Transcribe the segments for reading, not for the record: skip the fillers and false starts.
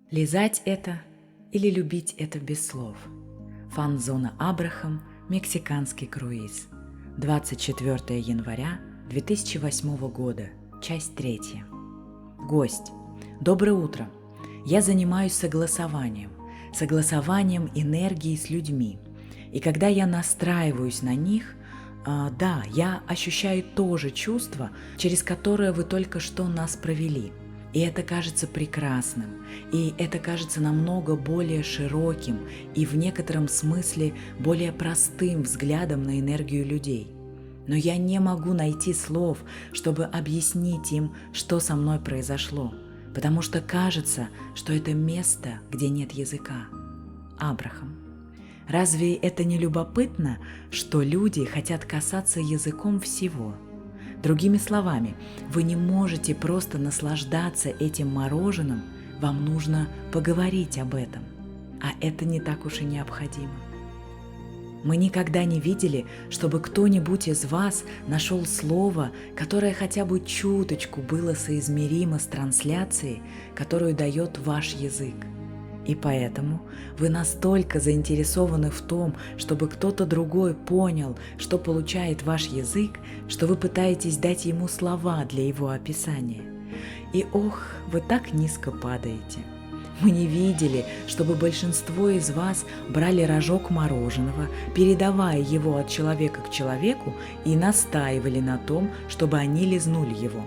Лизать это или любить это без слов. Фан-зона Абрахам, мексиканский круиз. 24 января 2008 года, часть 3. Гость. Доброе утро. Я занимаюсь согласованием энергии с людьми. И когда я настраиваюсь на них, да, я ощущаю то же чувство, через которое вы только что нас провели. И это кажется прекрасным, и это кажется намного более широким и в некотором смысле более простым взглядом на энергию людей. Но я не могу найти слов, чтобы объяснить им, что со мной произошло, потому что кажется, что это место, где нет языка. Абрахам. Разве это не любопытно, что люди хотят касаться языком всего? Другими словами, вы не можете просто наслаждаться этим мороженым, вам нужно поговорить об этом, а это не так уж и необходимо. Мы никогда не видели, чтобы кто-нибудь из вас нашел слово, которое хотя бы чуточку было соизмеримо с трансляцией, которую дает ваш язык. И поэтому вы настолько заинтересованы в том, чтобы кто-то другой понял, что получает ваш язык, что вы пытаетесь дать ему слова для его описания. И ох, вы так низко падаете. Мы не видели, чтобы большинство из вас брали рожок мороженого, передавая его от человека к человеку, и настаивали на том, чтобы они лизнули его.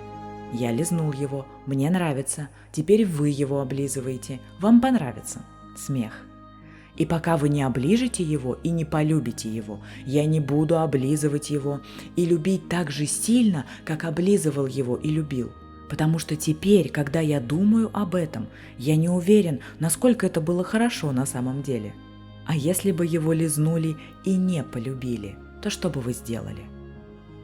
Я лизнул его, мне нравится, теперь вы его облизываете, вам понравится. Смех. И пока вы не оближете его и не полюбите его, я не буду облизывать его и любить так же сильно, как облизывал его и любил. Потому что теперь, когда я думаю об этом, я не уверен, насколько это было хорошо на самом деле. А если бы его лизнули и не полюбили, то что бы вы сделали?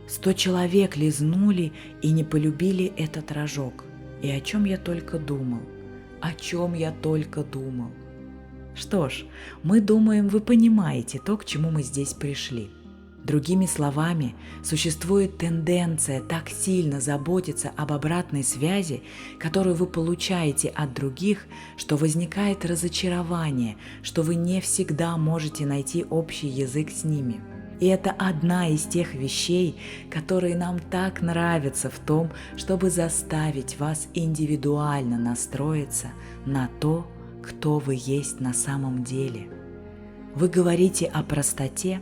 100 человек лизнули и не полюбили этот рожок. И о чем я только думал? О чем я только думал? Что ж, мы думаем, вы понимаете то, к чему мы здесь пришли. Другими словами, существует тенденция так сильно заботиться об обратной связи, которую вы получаете от других, что возникает разочарование, что вы не всегда можете найти общий язык с ними. И это одна из тех вещей, которые нам так нравятся в том, чтобы заставить вас индивидуально настроиться на то, кто вы есть на самом деле. Вы говорите о простоте,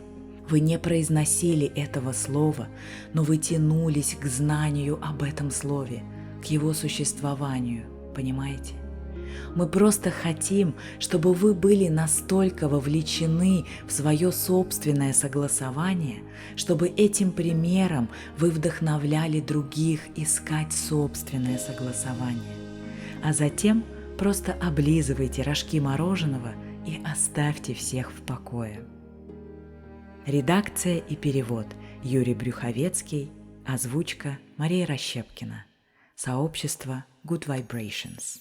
вы не произносили этого слова, но вы тянулись к знанию об этом слове, к его существованию, понимаете? Мы просто хотим, чтобы вы были настолько вовлечены в свое собственное согласование, чтобы этим примером вы вдохновляли других искать собственное согласование. А затем просто облизывайте рожки мороженого и оставьте всех в покое. Редакция и перевод Юрий Брюховецкий, озвучка Мария Рощепкина. Сообщество Good Vibrations.